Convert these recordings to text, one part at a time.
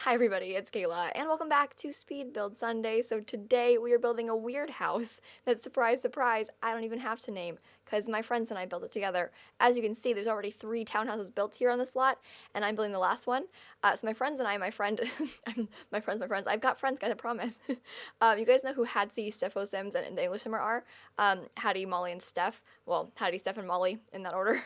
Hi everybody, it's Kayla, and welcome back to Speed Build Sunday. So today we are building a weird house that, surprise, surprise, I don't even have to name, because my friends and I built it together. As you can see, there's already 3 townhouses built here on this lot, and I'm building the last one. So my friends and I, my friend, my friends, I've got friends, guys, I promise. You guys know who Hatsy, Sims, and TheEnglishSimmer are? Hattie, Molly, and Steph. Well, Hattie, Steph, and Molly, in that order.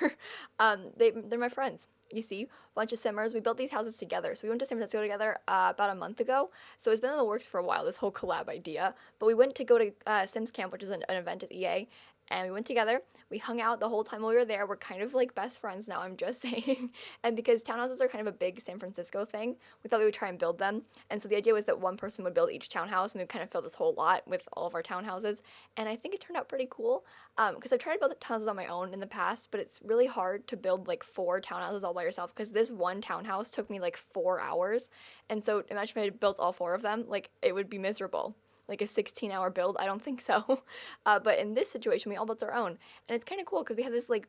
They're my friends. You see, bunch of Simmers. We built these houses together. So we went to San Francisco together about a month ago. So it's been in the works for a while, this whole collab idea. But we went to go to Sims Camp, which is an event at EA. And we went together. We hung out the whole time while we were there. We're kind of like best friends now, I'm just saying. And because townhouses are kind of a big San Francisco thing, we thought we would try and build them. And so the idea was that one person would build each townhouse, and we'd kind of fill this whole lot with all of our townhouses. And I think it turned out pretty cool. Because I've tried to build townhouses on my own in the past, but it's really hard to build like 4 townhouses all by yourself, because this one townhouse took me like 4 hours. And so imagine if I had built all 4 of them, like it would be miserable. Like a 16-hour build, I don't think so. But in this situation, we all built our own. And it's kind of cool because we have this like,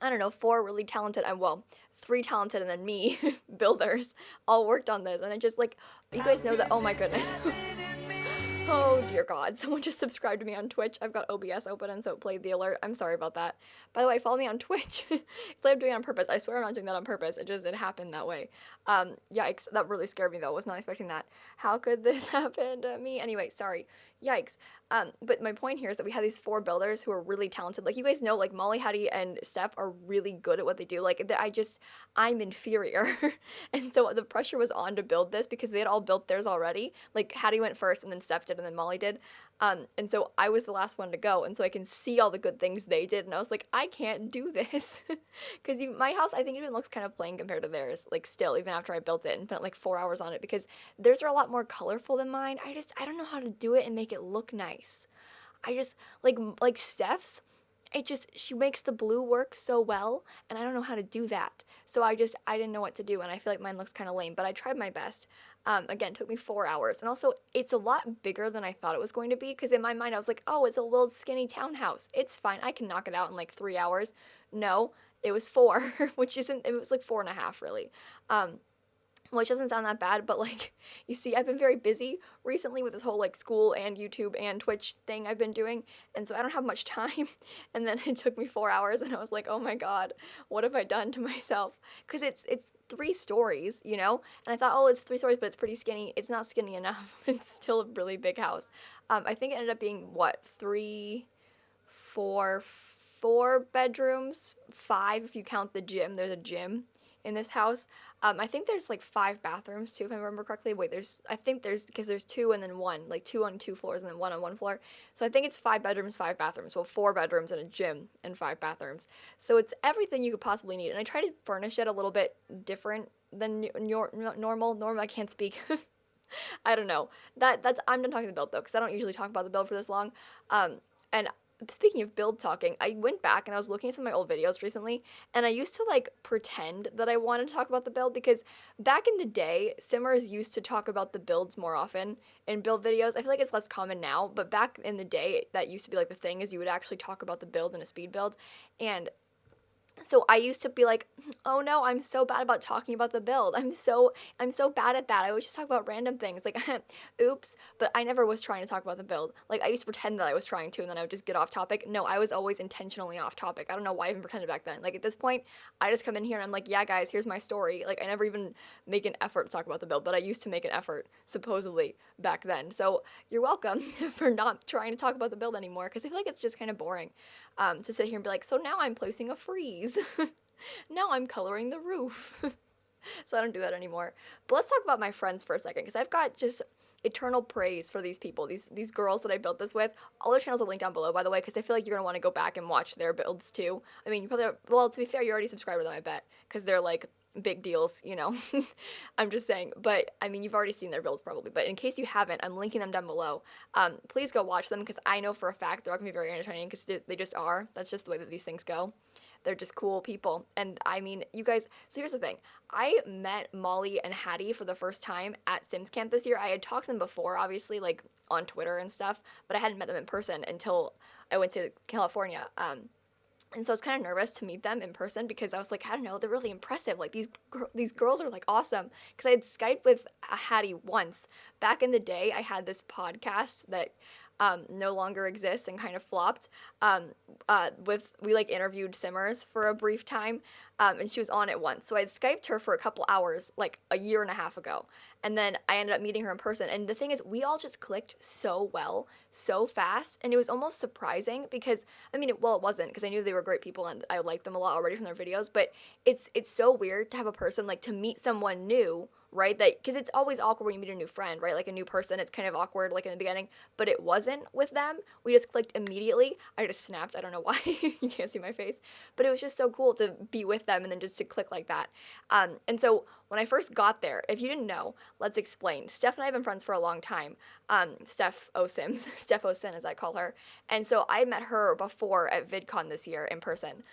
I don't know, 4 really talented, well, 3 talented and then me, builders, all worked on this. And I just like, you guys know that, oh my goodness. Oh dear God, someone just subscribed to me on Twitch. I've got OBS open and so it played the alert. I'm sorry about that. By the way, follow me on Twitch. It's like I'm doing it on purpose. I swear I'm not doing that on purpose. It happened that way. Yikes, that really scared me though. I was not expecting that. How could this happen to me? Anyway, sorry. Yikes. But my point here is that we have these 4 builders who are really talented. Like you guys know, like Molly, Hattie, and Steph are really good at what they do. Like I'm inferior. And so the pressure was on to build this because they had all built theirs already. Like Hattie went first and then Steph did and then Molly did. And so I was the last one to go, and so I can see all the good things they did, and I was like, I can't do this. Because my house, I think, even looks kind of plain compared to theirs, like still, even after I built it and spent like 4 hours on it, because theirs are a lot more colorful than mine. I don't know how to do it and make it look nice. I just, like Steph's, she makes the blue work so well, and I don't know how to do that. So I didn't know what to do, and I feel like mine looks kind of lame, but I tried my best. Again, it took me 4 hours, and also it's a lot bigger than I thought it was going to be, because in my mind I was like, oh, it's a little skinny townhouse. It's fine, I can knock it out in like 3 hours. No, it was 4, it was like 4.5 really. Which doesn't sound that bad, but like, you see, I've been very busy recently with this whole like school and YouTube and Twitch thing I've been doing, and so I don't have much time. And then it took me 4 hours, and I was like, oh my God, what have I done to myself? Because it's 3 stories, you know? And I thought, oh, it's 3 stories, but it's pretty skinny. It's not skinny enough. It's still a really big house. I think it ended up being what, 3, 4, 4 bedrooms, 5 if you count the gym. There's a gym in this house. I think there's like 5 bathrooms too, if I remember correctly. Wait, because there's 2 and then 1, like 2 on 2 floors and then 1 on 1 floor. So I think it's 5 bedrooms, 5 bathrooms. Well, 4 bedrooms and a gym and 5 bathrooms. So it's everything you could possibly need. And I try to furnish it a little bit different than normal. Normal, I can't speak. I don't know. I'm done talking the build though, because I don't usually talk about the build for this long. And speaking of build talking, I went back and I was looking at some of my old videos recently, and I used to like pretend that I wanted to talk about the build, because back in the day, Simmers used to talk about the builds more often in build videos. I feel like it's less common now, but back in the day, that used to be like the thing, is you would actually talk about the build in a speed build. And so I used to be like, oh no, I'm so bad about talking about the build. I'm so bad at that. I always just talk about random things. Like, oops. But I never was trying to talk about the build. Like, I used to pretend that I was trying to, and then I would just get off topic. No, I was always intentionally off topic. I don't know why I even pretended back then. Like, at this point, I just come in here and I'm like, yeah, guys, here's my story. Like, I never even make an effort to talk about the build, but I used to make an effort, supposedly, back then. So you're welcome for not trying to talk about the build anymore, because I feel like it's just kind of boring to sit here and be like, so now I'm placing a freeze. Now I'm coloring the roof. So I don't do that anymore. But let's talk about my friends for a second, because I've got just eternal praise for these people, these girls that I built this with. All their channels are linked down below, by the way, because I feel like you're going to want to go back and watch their builds too. I mean, you probably are, well, to be fair, you're already subscribed to them, I bet, because they're like big deals, you know. I'm just saying. But I mean, you've already seen their builds probably, but in case you haven't, I'm linking them down below. Please go watch them, because I know for a fact they're all gonna be very entertaining, because they just are. That's just the way that these things go. They're just cool people. And I mean, you guys, so here's the thing. I met Molly and Hattie for the first time at Sims Camp this year. I had talked to them before, obviously, like on Twitter and stuff, but I hadn't met them in person until I went to California. And so I was kind of nervous to meet them in person because I was like, I don't know, they're really impressive. Like these girls are like awesome. Because I had Skyped with Hattie once back in the day. I had this podcast that no longer exists and kind of flopped. With we like interviewed Simmers for a brief time, and she was on it once. So I had Skyped her for a couple hours, like a year and a half ago, and then I ended up meeting her in person. And the thing is, we all just clicked so well, so fast, and it was almost surprising because I mean, it wasn't because I knew they were great people and I liked them a lot already from their videos. But it's so weird to have a person like to meet someone new, right? That because it's always awkward when you meet a new friend, right? Like a new person, it's kind of awkward like in the beginning. But it wasn't with them. We just clicked immediately. I just snapped. I don't know why. You can't see my face, but it was just so cool to be with them and then just to click like that. And so when I first got there, if you didn't know, let's explain. Steph and I have been friends for a long time. Steph O Sims, Steph O Sin as I call her. And so I met her before at VidCon this year in person.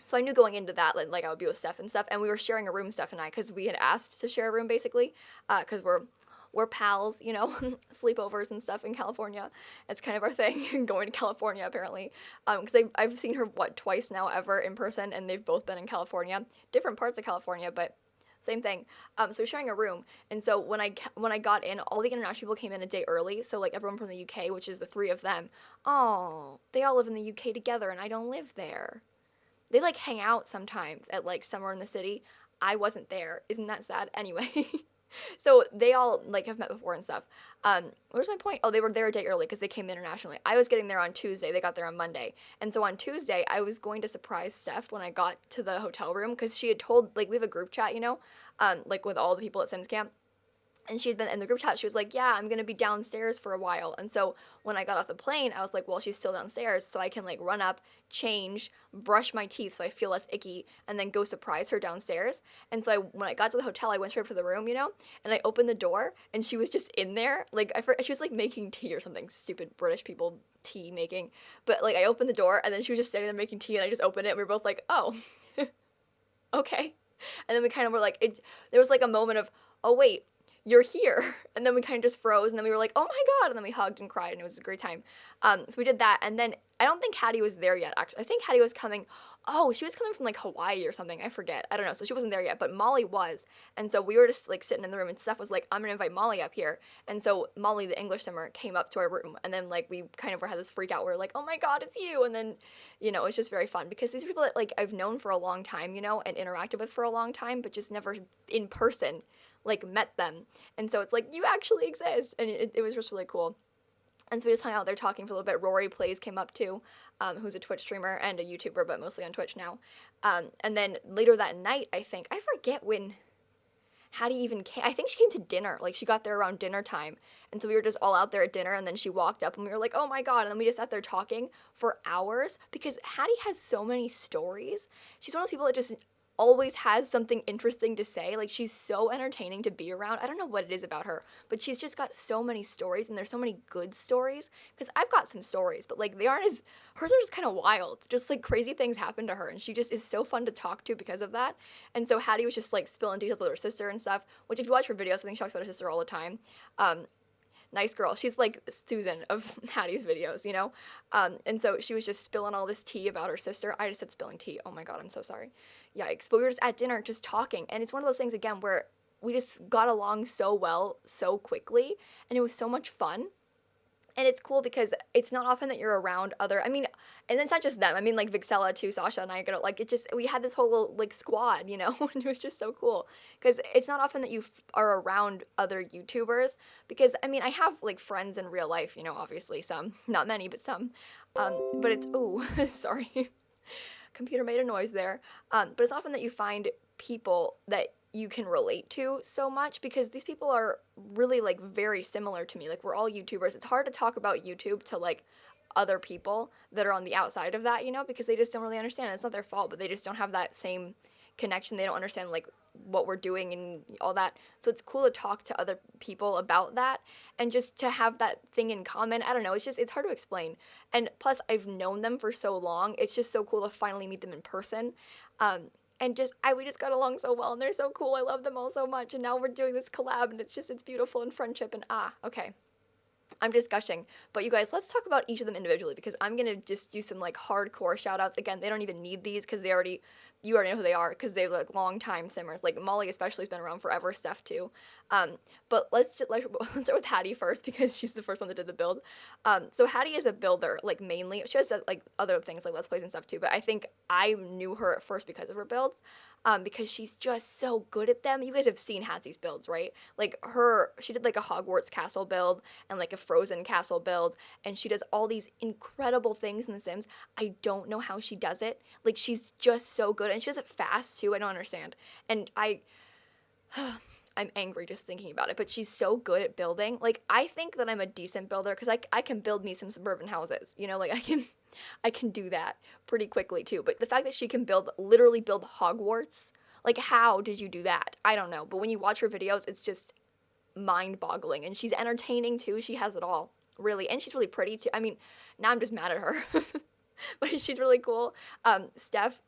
So I knew going into that, like I would be with Steph and stuff, and we were sharing a room, Steph and I, because we had asked to share a room basically, because we're pals, you know, sleepovers and stuff in California. It's kind of our thing, going to California apparently, because I've seen her twice now ever in person, and they've both been in California, different parts of California, but same thing. So we're sharing a room, and so when I got in, all the international people came in a day early. So like everyone from the UK, which is the three of them. Oh, they all live in the UK together, and I don't live there. They like hang out sometimes at like somewhere in the city. I wasn't there. Isn't that sad? Anyway, so they all like have met before and stuff. Where's my point? Oh, they were there a day early because they came internationally. I was getting there on Tuesday. They got there on Monday. And so on Tuesday, I was going to surprise Steph when I got to the hotel room because she had told, like, we have a group chat, you know, like with all the people at Sims Camp. And she had been in the group chat. She was like, yeah, I'm going to be downstairs for a while. And so when I got off the plane, I was like, well, she's still downstairs. So I can like run up, change, brush my teeth so I feel less icky, and then go surprise her downstairs. And so when I got to the hotel, I went straight up to the room, you know, and I opened the door and she was just in there. Like, she was like making tea or something, stupid British people tea making. But like I opened the door and then she was just standing there making tea and I just opened it and we were both like, oh, okay. And then we kind of were like, there was like a moment of, oh, wait, you're here. And then we kind of just froze, and then we were like, oh my god, and then we hugged and cried, and it was a great time. So we did that, and then I don't think Hattie was there yet, actually. I think Hattie was coming, she was coming from like Hawaii or something, I forget, I don't know, so she wasn't there yet, but Molly was. And so we were just like sitting in the room, and Steph was like, I'm gonna invite Molly up here. And so Molly, the English simmer, came up to our room, and then like we kind of had this freak out, we were like, oh my god, it's you. And then, you know, it's just very fun because these people that like I've known for a long time, you know, and interacted with for a long time, but just never in person like met them. And so it's like, you actually exist, and it was just really cool. And so we just hung out there talking for a little bit. Rory Plays came up too, who's a Twitch streamer and a YouTuber, but mostly on Twitch now. And then later that night, I forget when Hattie even came. I think she came to dinner. Like, she got there around dinner time. And so we were just all out there at dinner, and then she walked up, and we were like, oh my god. And then we just sat there talking for hours because Hattie has so many stories. She's one of those people that just always has something interesting to say. Like, she's so entertaining to be around. I don't know what it is about her, but she's just got so many stories, and there's so many good stories. Because I've got some stories, but like, they aren't as, hers are just kind of wild. Just like crazy things happen to her, and she just is so fun to talk to because of that. And so Hattie was just like spilling details with her sister and stuff, which if you watch her videos, I think she talks about her sister all the time. Nice girl. She's like Susan of Hattie's videos, you know? And so she was just spilling all this tea about her sister. I just said spilling tea. Oh my god, I'm so sorry. Yikes. But we were just at dinner just talking. And it's one of those things, again, where we just got along so well so quickly. And it was so much fun. And it's cool because it's not often that you're around other, I mean, and it's not just them. I mean, like Vixella too, Sasha and I, like, it just, we had this whole little, like, squad, you know, and it was just so cool. Because it's not often that you are around other YouTubers. Because, I mean, I have, like, friends in real life, you know, obviously some, not many, but some. But it's, ooh, sorry. Computer made a noise there. But it's often that you find people that you can relate to so much because these people are really like very similar to me. Like, we're all YouTubers. It's hard to talk about YouTube to like other people that are on the outside of that, you know, because they just don't really understand. It's not their fault, but they just don't have that same connection. They don't understand like what we're doing and all that. So it's cool to talk to other people about that and just to have that thing in common. I don't know. It's hard to explain. And plus, I've known them for so long. It's just so cool to finally meet them in person. And we just got along so well, and they're so cool. I love them all so much, and now we're doing this collab, and it's beautiful and friendship, and okay. I'm just gushing. But you guys, let's talk about each of them individually because I'm gonna just do some like hardcore shout outs. Again, they don't even need these because you already know who they are because they're like long time simmers. Like Molly especially has been around forever, Steph too. But let's start with Hattie first because she's the first one that did the build. So Hattie is a builder, like mainly. She has like other things like Let's Plays and stuff too, but I think I knew her at first because of her builds. Because she's just so good at them. You guys have seen Hatsy's builds, right? Like she did like a Hogwarts castle build and like a Frozen castle build, and she does all these incredible things in The Sims. I don't know how she does it. Like she's just so good, and she does it fast too. I don't understand. And I'm angry just thinking about it, but she's so good at building. Like I think that I'm a decent builder because I can build me some suburban houses. You know, like I can do that pretty quickly too. But the fact that she can literally build Hogwarts, like how did you do that? I don't know. But when you watch her videos, it's just mind-boggling, and she's entertaining too. She has it all, really, and she's really pretty too. I mean, now I'm just mad at her, but she's really cool. Steph,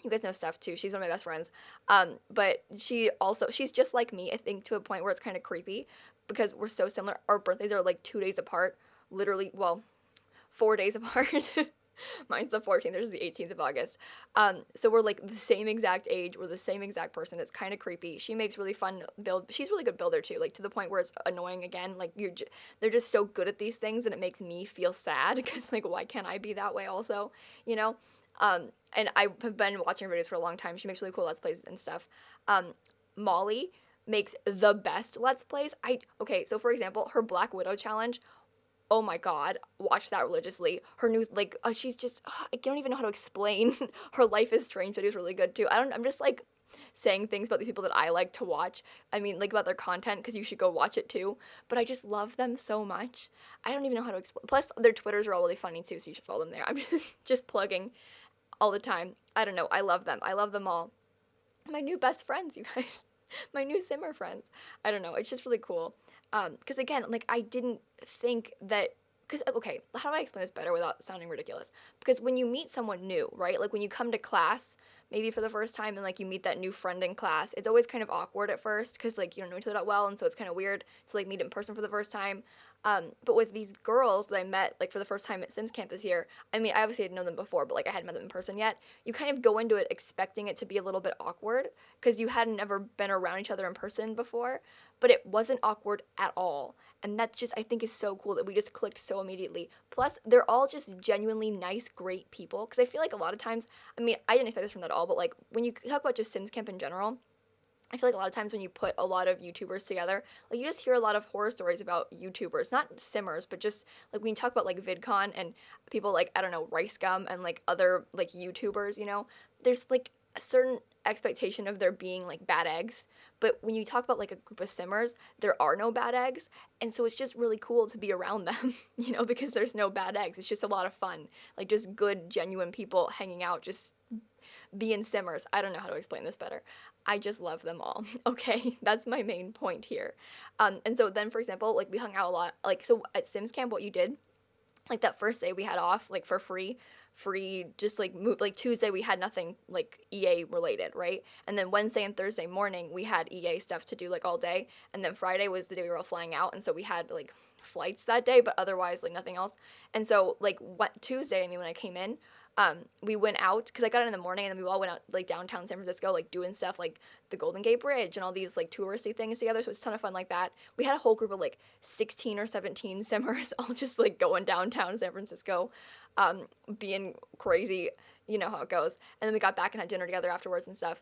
you guys know Steph too. She's one of my best friends. But she's just like me, I think, to a point where it's kind of creepy because we're so similar. Our birthdays are like 2 days apart, literally. Well, 4 days apart. Mine's the 14th, there's the 18th of August. So we're like the same exact age, we're the same exact person. It's kind of creepy. She makes really fun build. She's a really good builder too, like to the point where it's annoying again. Like they're just so good at these things, and it makes me feel sad because like why can't I be that way also, you know? And I have been watching her videos for a long time. She makes really cool Let's Plays and stuff. Molly makes the best Let's Plays. Okay, so for example, her Black Widow challenge, oh my god, watch that religiously. Her new, like, she's just, I don't even know how to explain. Her Life is Strange video is really good too. I'm just like saying things about these people that I like to watch. I mean, like about their content, because you should go watch it too. But I just love them so much. I don't even know how to explain. Plus, their Twitters are all really funny too, so you should follow them there. I'm just plugging all the time. I don't know. I love them. I love them all. My new best friends, you guys. My new Simmer friends. I don't know. It's just really cool. Because again, like I didn't think that. Because okay, how do I explain this better without sounding ridiculous? Because when you meet someone new, right? Like when you come to class, maybe for the first time, and like you meet that new friend in class, it's always kind of awkward at first because like you don't know each other that well, and so it's kind of weird to like meet in person for the first time. But with these girls that I met like for the first time at Sims Camp this year, I mean, I obviously had known them before, but like I hadn't met them in person yet. You kind of go into it expecting it to be a little bit awkward because you hadn't ever been around each other in person before, but it wasn't awkward at all. And that just, I think, is so cool that we just clicked so immediately. Plus, they're all just genuinely nice, great people. Because I feel like a lot of times, I mean, I didn't expect this from them at all, but like when you talk about just Sims Camp in general, I feel like a lot of times when you put a lot of YouTubers together, like you just hear a lot of horror stories about YouTubers, not Simmers, but just like when you talk about like VidCon and people like, I don't know, Rice Gum and like other like YouTubers, you know, there's like a certain expectation of there being like bad eggs. But when you talk about like a group of Simmers, there are no bad eggs. And so it's just really cool to be around them, you know, because there's no bad eggs. It's just a lot of fun. Like just good, genuine people hanging out, just being Simmers. I don't know how to explain this better. I just love them all. Okay, that's my main point here. And so then, for example, like we hung out a lot. Like so at Sims Camp, what you did, like that first day we had off, like for free, just like move. Like Tuesday we had nothing like EA related, right? And then Wednesday and Thursday morning we had EA stuff to do like all day. And then Friday was the day we were all flying out, and so we had like flights that day, but otherwise like nothing else. And so like what Tuesday, I mean, when I came in, we went out because I got in the morning, and then we all went out like downtown San Francisco, like doing stuff like the Golden Gate Bridge and all these like touristy things together. So it was a ton of fun like that. We had a whole group of like 16 or 17 simmers all just like going downtown San Francisco, being crazy. You know how it goes. And then we got back and had dinner together afterwards and stuff.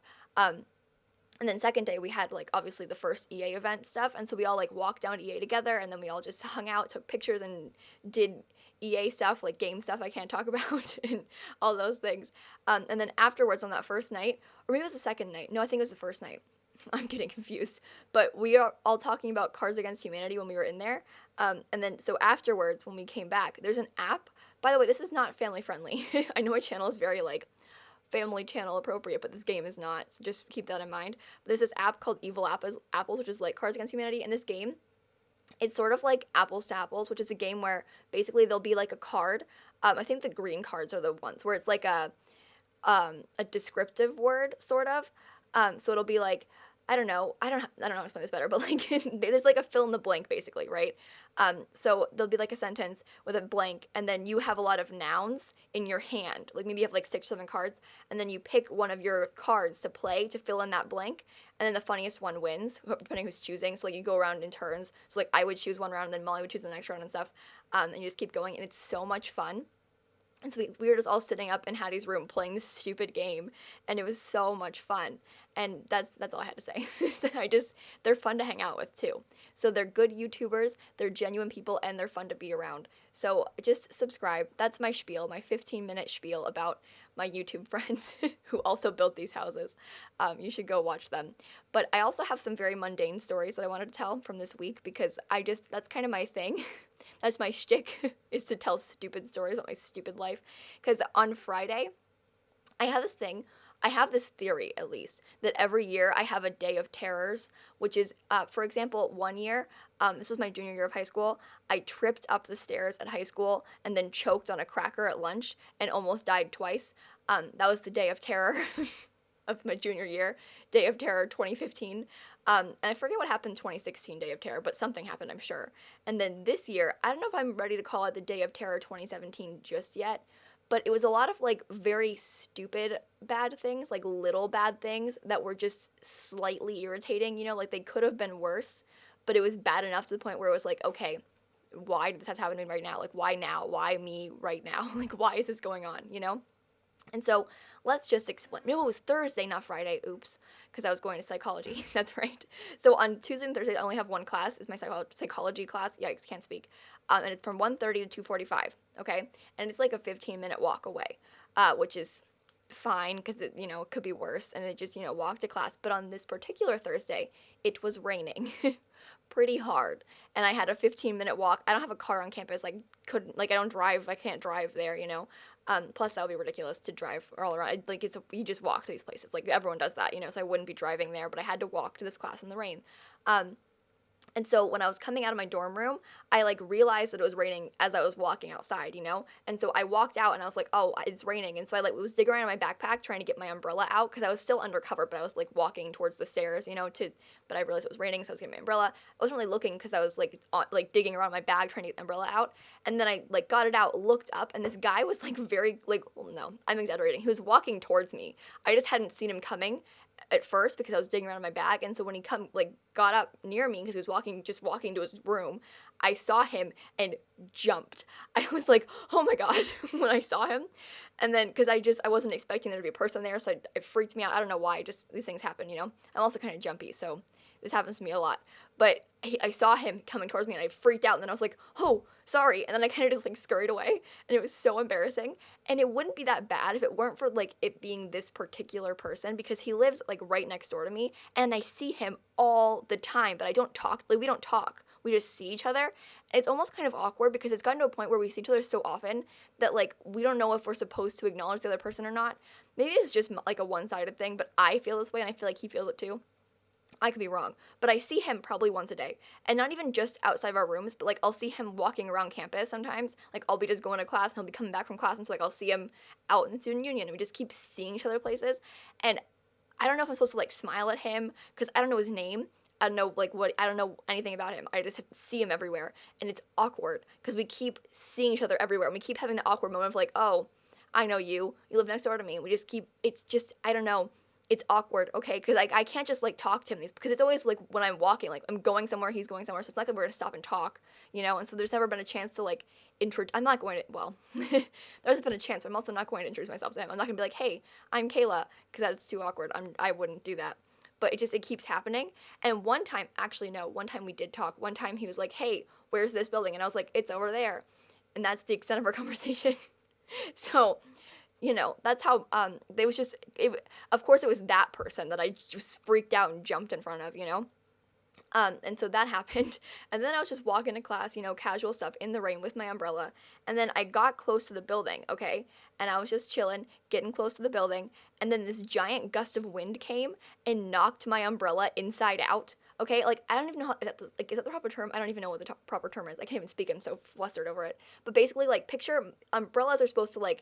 And then second day we had like obviously the first EA event stuff, and so we all like walked down to EA together, and then we all just hung out, took pictures, and did EA stuff, like game stuff I can't talk about, and all those things. And then afterwards on that first night, or maybe it was the second night. No, I think it was the first night. I'm getting confused. But we are all talking about Cards Against Humanity when we were in there. And then so afterwards when we came back, there's an app. By the way, this is not family friendly. I know my channel is very like family channel appropriate, but this game is not, so just keep that in mind. But there's this app called Evil Apples, which is like Cards Against Humanity, and this game, it's sort of like Apples to Apples, which is a game where basically there'll be like a card. I think the green cards are the ones where it's like a descriptive word, sort of. So it'll be like, I don't know how to explain this better, but like there's like a fill in the blank basically, right? So there'll be like a sentence with a blank, and then you have a lot of nouns in your hand. Like maybe you have like 6 or 7 cards, and then you pick one of your cards to play to fill in that blank, and then the funniest one wins, depending who's choosing. So like you go around in turns. So like I would choose one round, and then Molly would choose the next round and stuff, and you just keep going, and it's so much fun. And so we were just all sitting up in Hattie's room playing this stupid game, and it was so much fun. And that's all I had to say. So they're fun to hang out with too. So they're good YouTubers, they're genuine people, and they're fun to be around. So just subscribe. That's my spiel, my 15-minute spiel about my YouTube friends who also built these houses. You should go watch them. But I also have some very mundane stories that I wanted to tell from this week because that's kind of my thing. That's my shtick, is to tell stupid stories about my stupid life. Because on Friday, I have this thing, I have this theory at least, that every year I have a day of terrors, which is, for example, one year, this was my junior year of high school, I tripped up the stairs at high school and then choked on a cracker at lunch and almost died twice. That was the day of terror of my junior year, Day of Terror 2015. And I forget what happened 2016 Day of Terror, but something happened, I'm sure. And then this year, I don't know if I'm ready to call it the Day of Terror 2017 just yet, but it was a lot of like very stupid bad things, like little bad things that were just slightly irritating, like they could have been worse, but it was bad enough to the point where it was like, okay, why did this have to happen to me right now? Like, why now? Why me right now? Like, why is this going on? And so let's just explain. No, it was Thursday, not Friday. Oops, because I was going to psychology. That's right. So on Tuesday and Thursday, I only have one class. It's my psychology class. Yikes, can't speak. And it's from 1:30 to 2:45. Okay, and it's like a 15-minute walk away, which is fine because it could be worse. And it just walk to class. But on this particular Thursday, it was raining. Pretty hard, and I had a 15-minute walk. I don't have a car on campus. I don't drive. I can't drive there. Plus that would be ridiculous to drive all around. Like you just walk to these places. Like everyone does that. So I wouldn't be driving there, but I had to walk to this class in the rain. And so when I was coming out of my dorm room, I realized that it was raining as I was walking outside. And so I walked out and I was like, oh, it's raining. And so I was digging around in my backpack trying to get my umbrella out because I was still undercover, but I was walking towards the stairs, but I realized it was raining, so I was getting my umbrella. I wasn't really looking because I was digging around my bag trying to get the umbrella out. And then I got it out, looked up, and this guy was very well, no, I'm exaggerating. He was walking towards me. I just hadn't seen him coming at first because I was digging around in my bag, and so when he got up near me because he was just walking to his room, I saw him and jumped. I was like, oh my god, when I saw him. And then because I wasn't expecting there to be a person there, so it freaked me out. I don't know why, just these things happen. I'm also kind of jumpy, so this happens to me a lot. But I saw him coming towards me and I freaked out, and then I was like, oh, sorry. And then I kind of just scurried away, and it was so embarrassing. And it wouldn't be that bad if it weren't for it being this particular person, because he lives right next door to me, and I see him all the time, but I don't talk. We don't talk. We just see each other. And it's almost kind of awkward because it's gotten to a point where we see each other so often that we don't know if we're supposed to acknowledge the other person or not. Maybe it's just a one-sided thing, but I feel this way and I feel like he feels it too. I could be wrong, but I see him probably once a day, and not even just outside of our rooms, but I'll see him walking around campus sometimes. I'll be just going to class and he'll be coming back from class, and so I'll see him out in the student union, and we just keep seeing each other places. And I don't know if I'm supposed to smile at him because I don't know his name. I don't know what, I don't know anything about him. I just see him everywhere, and it's awkward because we keep seeing each other everywhere, and we keep having the awkward moment of oh, I know you live next door to me, and we just keep, it's just, I don't know. It's awkward, okay? Because I can't just talk to him because it's always when I'm walking, I'm going somewhere, he's going somewhere, so it's not that we're gonna stop and talk, and so there's never been a chance to I'm not going to, well, there hasn't been a chance, but I'm also not going to introduce myself to him. I'm not gonna be hey, I'm Kayla, because that's too awkward. I wouldn't do that. But it keeps happening. And one time we did talk. One time he was hey, where's this building? And I was it's over there. And that's the extent of our conversation. So that's how, of course it was that person that I just freaked out and jumped in front of, and so that happened, and then I was just walking to class, casual stuff in the rain with my umbrella, and then I got close to the building, okay, and I was just chilling, getting close to the building, and then this giant gust of wind came and knocked my umbrella inside out, okay, I don't even know how, is that the proper term? I don't even know what the proper term is. I can't even speak, I'm so flustered over it, but basically, picture, umbrellas are supposed to,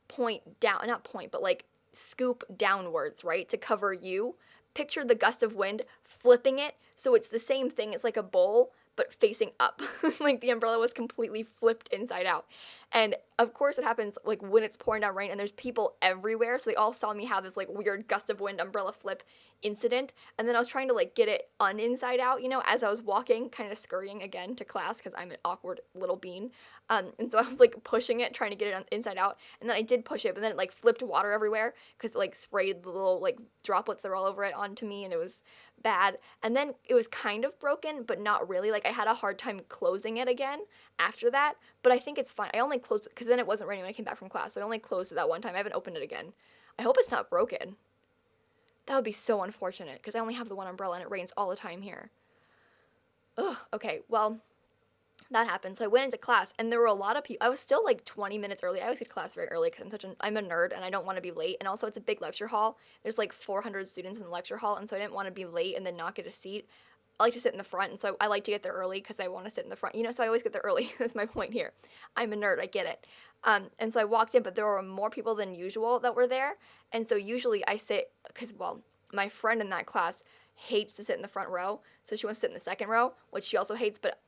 point down, not point, but scoop downwards, right, to cover you, picture the gust of wind flipping it so it's the same thing. It's like a bowl, but facing up. Like the umbrella was completely flipped inside out. And of course it happens like when it's pouring down rain and there's people everywhere, so they all saw me have this like weird gust of wind umbrella flip incident. And then I was trying to like get it uninside out, as I was walking, kind of scurrying again to class because I'm an awkward little bean. And so I was like pushing it, trying to get it inside out, and then I did push it, but then it like flipped water everywhere because it like sprayed the little like droplets that were all over it onto me, and it was bad. And then it was kind of broken, but not really. Like I had a hard time closing it again after that, but I think it's fine. I only closed it because then it wasn't raining when I came back from class, so I only closed it that one time. I haven't opened it again. I hope it's not broken. That would be so unfortunate because I only have the one umbrella and it rains all the time here. Ugh, okay, well, that happened. So I went into class and there were a lot of people. I was still like 20 minutes early. I always get to class very early because I'm a nerd and I don't want to be late. And also it's a big lecture hall. There's like 400 students in the lecture hall, and so I didn't want to be late and then not get a seat. I like to sit in the front, and so I like to get there early because I want to sit in the front. So I always get there early. That's my point here. I'm a nerd. I get it. And so I walked in, but there were more people than usual that were there. And so usually I sit because, well, my friend in that class hates to sit in the front row, so she wants to sit in the second row, which she also hates, but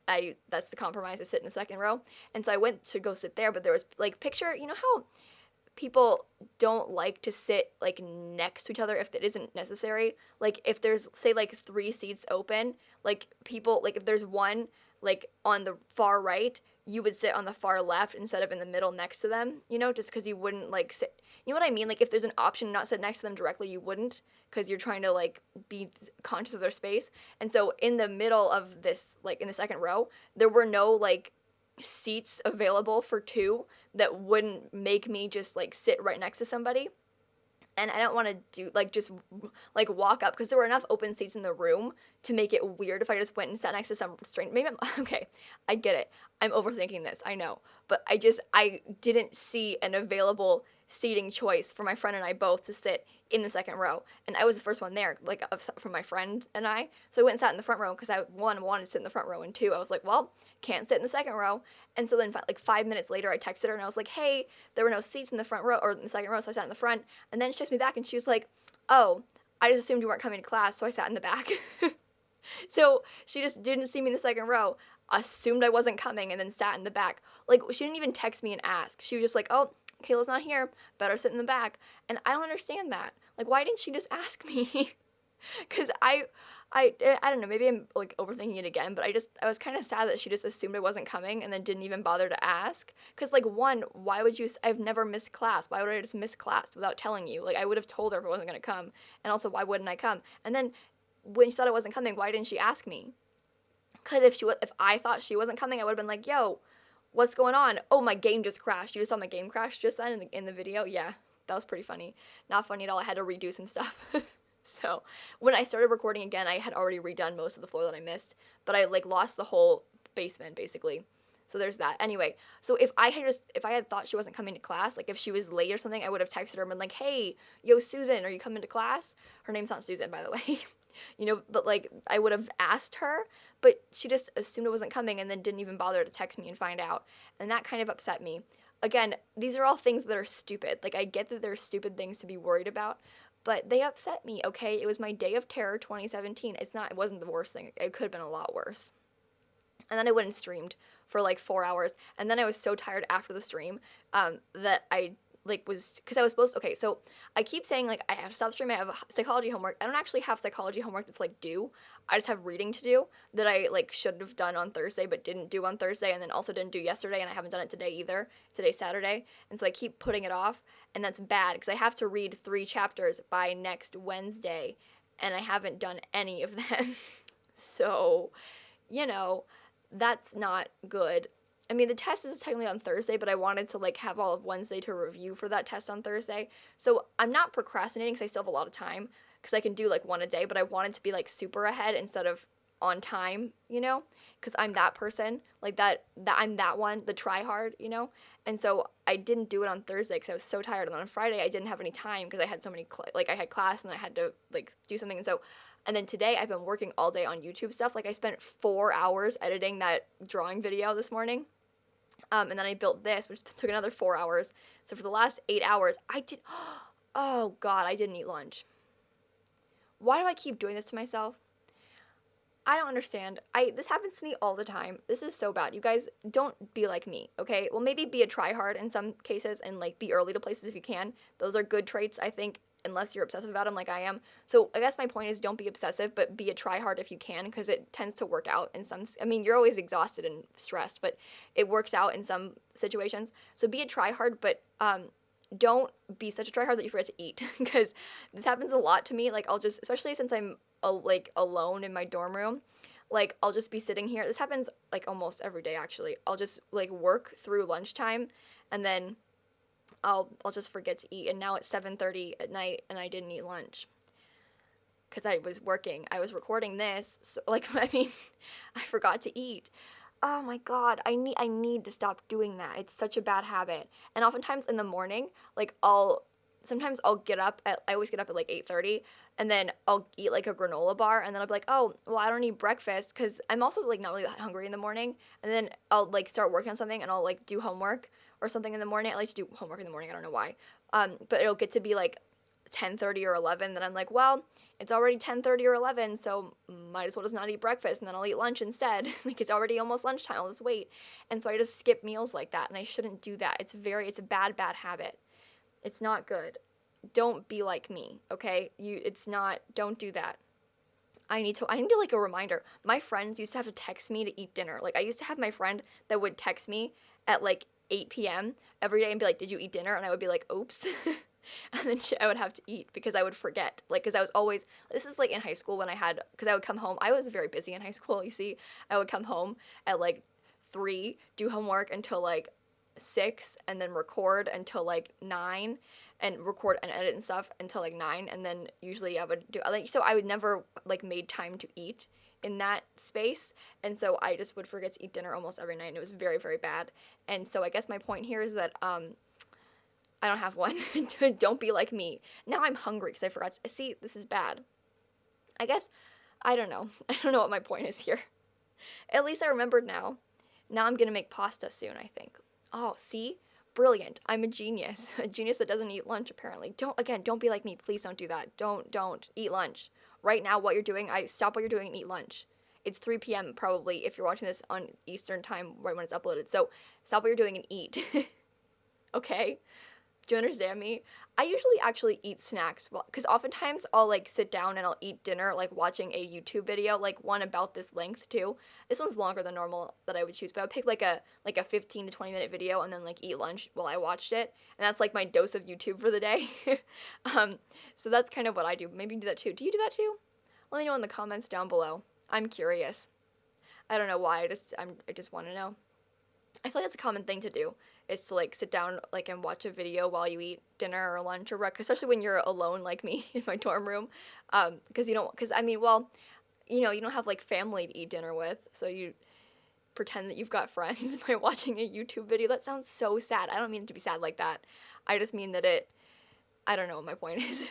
that's the compromise, I sit in the second row. And so I went to go sit there, but there was like picture, how people don't like to sit like next to each other if it isn't necessary. Like if there's say like 3 seats open, like people, like if there's one like on the far right, you would sit on the far left instead of in the middle next to them, just because you wouldn't like sit, you know what I mean? Like if there's an option to not sit next to them directly, you wouldn't, because you're trying to like be conscious of their space. And so in the middle of this, like in the second row, there were no like seats available for 2 that wouldn't make me just like sit right next to somebody. And I don't want to do like just like walk up because there were enough open seats in the room to make it weird if I just went and sat next to some stranger. Maybe okay, I get it. I'm overthinking this, I know. But I didn't see an available seating choice for my friend and I both to sit in the second row. And I was the first one there, like from my friend and I. So I went and sat in the front row because I, one, wanted to sit in the front row, and 2, I was like, well, can't sit in the second row. And so then like 5 minutes later, I texted her and I was like, hey, there were no seats in the front row or in the second row, so I sat in the front. And then she texted me back and she was like, oh, I just assumed you weren't coming to class, so I sat in the back. So she just didn't see me in the second row, assumed I wasn't coming, and then sat in the back. Like, she didn't even text me and ask. She was just like, oh, Kayla's not here, better sit in the back. And I don't understand that. Like, why didn't she just ask me? Because I don't know, maybe I'm like overthinking it again, but I was kind of sad that she just assumed I wasn't coming and then didn't even bother to ask. Because like, one, why would you, I've never missed class. Why would I just miss class without telling you? Like, I would have told her if I wasn't going to come. And also, why wouldn't I come? And then when she thought I wasn't coming, why didn't she ask me? Because if I thought she wasn't coming, I would have been like, yo, what's going on? Oh, my game just crashed. You just saw my game crash just then in the video? Yeah, that was pretty funny. Not funny at all. I had to redo some stuff. So when I started recording again, I had already redone most of the floor that I missed, but I like lost the whole basement basically. So there's that. Anyway, so if I had thought she wasn't coming to class, like if she was late or something, I would have texted her and been like, hey, yo, Susan, are you coming to class? Her name's not Susan, by the way. But like I would have asked her, but she just assumed it wasn't coming and then didn't even bother to text me and find out. And that kind of upset me. Again, these are all things that are stupid. Like I get that they're stupid things to be worried about, but they upset me, okay? It was my day of terror 2017. It wasn't the worst thing. It could have been a lot worse. And then I went and streamed for like 4 hours. And then I was so tired after the stream that I because I was supposed to, okay, so I keep saying like I have to stop streaming. I have psychology homework. I don't actually have psychology homework that's like due. I just have reading to do that I like should have done on Thursday but didn't do on Thursday, and then also didn't do yesterday, and I haven't done it today either. Today's Saturday, and so I keep putting it off, and that's bad because I have to read 3 chapters by next Wednesday, and I haven't done any of them. So, that's not good. I mean, the test is technically on Thursday, but I wanted to like have all of Wednesday to review for that test on Thursday. So I'm not procrastinating because I still have a lot of time because I can do like 1 a day, but I wanted to be like super ahead instead of on time, because I'm that person, like that I'm that one, the try hard, and so I didn't do it on Thursday because I was so tired, and on Friday I didn't have any time because I had so many, I had class and I had to like do something, and then today I've been working all day on YouTube stuff. Like I spent 4 hours editing that drawing video this morning. And then I built this, which took another 4 hours. So for the last 8 hours, oh God, I didn't eat lunch. Why do I keep doing this to myself? I don't understand. This happens to me all the time. This is so bad. You guys, don't be like me, okay? Well, maybe be a tryhard in some cases and like be early to places if you can. Those are good traits, I think, unless you're obsessive about them like I am. So I guess my point is don't be obsessive, but be a tryhard if you can, because it tends to work out in some. I mean, you're always exhausted and stressed, but it works out in some situations. So be a tryhard, but don't be such a tryhard that you forget to eat, because this happens a lot to me. Like I'll just, especially since I'm like alone in my dorm room, like I'll just be sitting here. This happens like almost every day actually. I'll just like work through lunchtime, and then I'll just forget to eat. And now it's 7:30 at night and I didn't eat lunch because I was working. I was recording this, so like I mean, I forgot to eat. Oh my god, I need to stop doing that. It's such a bad habit. And oftentimes in the morning, like sometimes I'll get up at, I always get up at like 8:30, and then I'll eat like a granola bar, and then I'll be like, oh, well, I don't eat breakfast because I'm also like not really that hungry in the morning. And then I'll like start working on something and I'll like do homework or something in the morning. I like to do homework in the morning, I don't know why. But it'll get to be like 10:30 or 11, then I'm like, well, it's already 10:30 or 11, so might as well just not eat breakfast, and then I'll eat lunch instead. Like it's already almost lunchtime, I'll just wait. And so I just skip meals like that, and I shouldn't do that. It's a bad habit. It's not good. Don't be like me, okay? Don't do that. I need like a reminder. My friends used to have to text me to eat dinner. Like I used to have my friend that would text me at like 8 p.m. every day and be like, "Did you eat dinner?" And I would be like, "Oops." And then I would have to eat because I would forget. Like, because I was always, this is like in high school when because I would come home. I was very busy in high school, you see. I would come home at like 3, do homework until like 6, and then record until like 9, and record and edit and stuff until like 9. And then usually I would do, like, so I would never like made time to eat in that space. And so I just would forget to eat dinner almost every night. And it was very, very bad. And so I guess my point here is that, I don't have one. Don't be like me. Now I'm hungry because I forgot. See, this is bad. I guess, I don't know. I don't know what my point is here. At least I remembered now. Now I'm going to make pasta soon, I think. Oh, see? Brilliant. I'm a genius. A genius that doesn't eat lunch, apparently. Don't be like me. Please don't do that. Don't eat lunch. Right now, what you're doing, stop what you're doing and eat lunch. It's 3 p.m. probably if you're watching this on Eastern time right when it's uploaded. So stop what you're doing and eat. Okay? Do you understand me? I usually actually eat snacks, because oftentimes I'll like sit down and I'll eat dinner like watching a YouTube video, like one about this length too. This one's longer than normal that I would choose, but I would pick like a 15 to 20 minute video and then like eat lunch while I watched it, and that's like my dose of YouTube for the day. So that's kind of what I do. Maybe you do that too. Do you do that too? Let me know in the comments down below. I'm curious. I don't know why. I just want to know. I feel like that's a common thing to do, is to like sit down like and watch a video while you eat dinner or lunch or breakfast, especially when you're alone like me in my dorm room, because I mean, well, you don't have like family to eat dinner with, so you pretend that you've got friends by watching a YouTube video. That sounds so sad. I don't mean it to be sad like that. I just mean that I don't know what my point is.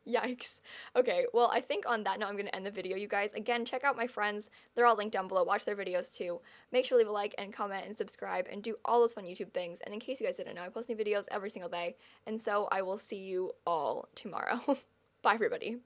Yikes. Okay, well, I think on that note, I'm going to end the video, you guys. Again, check out my friends. They're all linked down below. Watch their videos, too. Make sure to leave a like and comment and subscribe and do all those fun YouTube things. And in case you guys didn't know, I post new videos every single day. And so I will see you all tomorrow. Bye, everybody.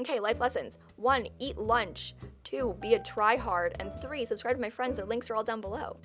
Okay, life lessons. 1, eat lunch. 2, be a tryhard. And 3, subscribe to my friends. Their links are all down below.